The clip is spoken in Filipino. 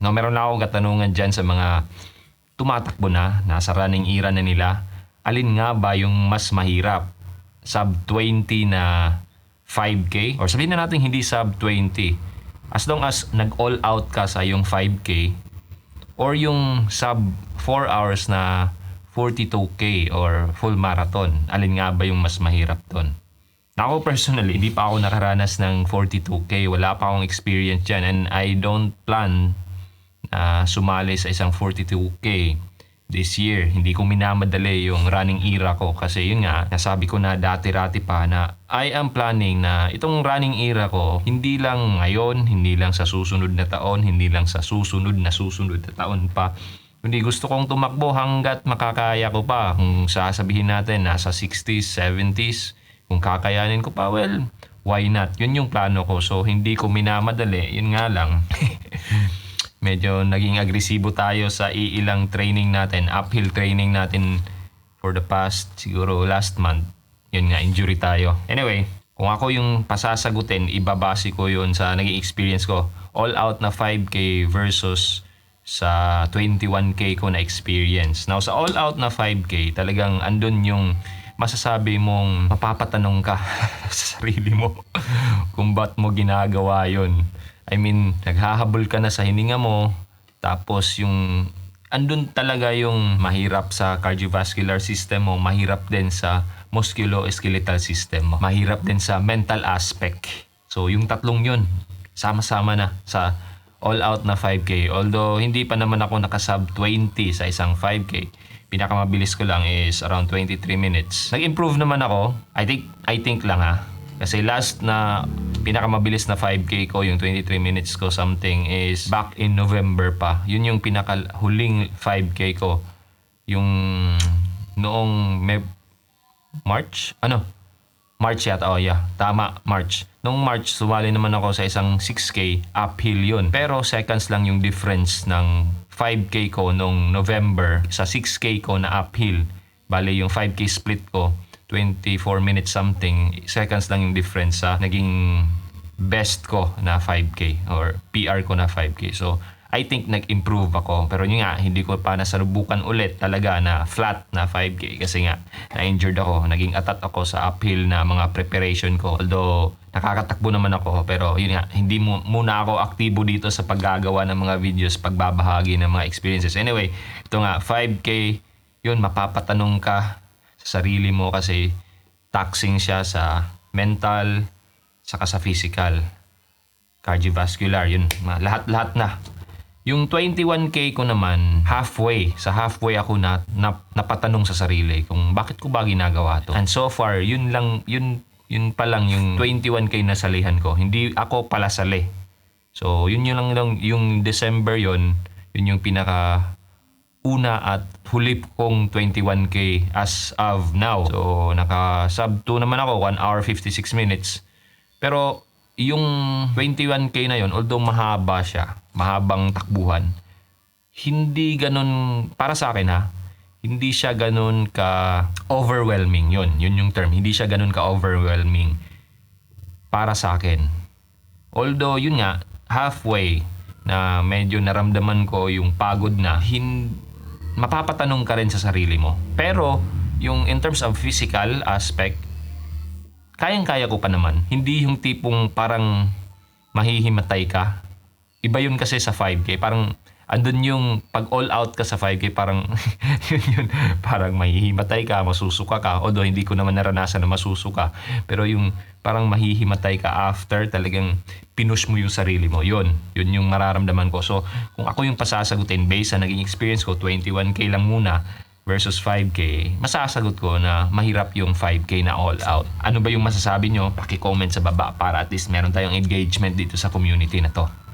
No, meron lang akong katanungan dyan sa mga tumatakbo na, nasa running era na nila. Alin nga ba yung mas mahirap? Sub 20 na 5K? Or sabihin na natin hindi sub 20. As long as nag-all out ka sa yung 5K or yung sub 4 hours na 42K or full marathon, alin nga ba yung mas mahirap ton? Ako personally, hindi pa ako nakaranas ng 42K. Wala pa akong experience dyan and I don't plan sumali sa isang 42K this year. Hindi ko minamadali yung running era ko kasi yun nga, nasabi ko na dati-rati pa na I am planning na itong running era ko hindi lang ngayon, hindi lang sa susunod na taon, hindi lang sa susunod na taon pa. Hindi gusto kong tumakbo hanggat makakaya ko pa. Kung sasabihin natin nasa 60s, 70s, kung kakayanin ko pa, well, why not? Yun yung plano ko. So hindi ko minamadali. Yun nga lang. Medyo naging agresibo tayo sa ilang training natin, uphill training natin for the past siguro last month. Yun nga, injury tayo. Anyway, kung ako yung pasasagutin, ibabase ko yun sa naging experience ko. All out na 5K versus sa 21K ko na experience. Now, sa all out na 5K, talagang andun yung masasabi mong mapapatanong ka sa sarili mo kung ba't mo ginagawa yun. I mean, naghahabol ka na sa hininga mo, tapos yung andun talaga yung mahirap sa cardiovascular system mo, mahirap din sa musculoskeletal system mo, mahirap din sa mental aspect. So yung tatlong yun, sama-sama na sa all-out na 5K. Although hindi pa naman ako naka-sub 20 sa isang 5K. Pinakamabilis ko lang is around 23 minutes. Nag-improve naman ako. I think lang Kasi last na pinakamabilis na 5K ko, yung 23 minutes ko something is back in November pa. Yun yung pinakahuling 5K ko. Yung noong March? March yata. Oh yeah, tama, March. Noong March, sumali naman ako sa isang 6K uphill yun. Pero seconds lang yung difference ng 5K ko noong November sa 6K ko na uphill. Bale, yung 5K split ko, 24 minutes something, seconds lang yung difference sa naging best ko na 5K or PR ko na 5K. So, I think nag-improve ako. Pero yun nga, hindi ko pa nasarubukan ulit talaga na flat na 5K kasi nga, na-injured ako. Naging atat ako sa uphill na mga preparation ko. Although, nakakatakbo naman ako. Pero yun nga, hindi muna ako aktibo dito sa paggagawa ng mga videos, pagbabahagi ng mga experiences. Anyway, ito nga, 5K, yun, mapapatanong ka sa sarili mo kasi taxing siya sa mental, saka sa physical, cardiovascular, yun, lahat-lahat na. Yung 21K ko naman, halfway ako napatanong sa sarili kung bakit ko ba ginagawa to. And so far, yun pa lang yung 21K na salihan ko. Hindi ako pala sali. So, yun lang yung December yun yung pinaka una at huli kong 21K as of now. So, naka-sub 2 naman ako, 1 hour 56 minutes. Pero, yung 21K na yon, although mahaba siya, mahabang takbuhan, hindi ganun, para sa akin hindi siya ganun ka-overwhelming. Yun yung term. Hindi siya ganun ka-overwhelming para sa akin. Although, yun nga, halfway na medyo naramdaman ko yung pagod na, mapapatanong ka rin sa sarili mo. Pero, yung in terms of physical aspect, kayang-kaya ko pa naman. Hindi yung tipong parang mahihimatay ka. Iba yun kasi sa 5K. Parang, andun yung pag all out ka sa 5K, parang, yun, parang mahihimatay ka, masusuka ka. Although, hindi ko naman naranasan na masusuka. Pero yung parang mahihimatay ka after talagang pinush mo yung sarili mo. Yun yung mararamdaman ko. So, kung ako yung pasasagutin based sa naging experience ko, 21K lang muna versus 5K, masasagot ko na mahirap yung 5K na all out. Ano ba yung masasabi nyo? Paki-comment sa baba para at least meron tayong engagement dito sa community na to.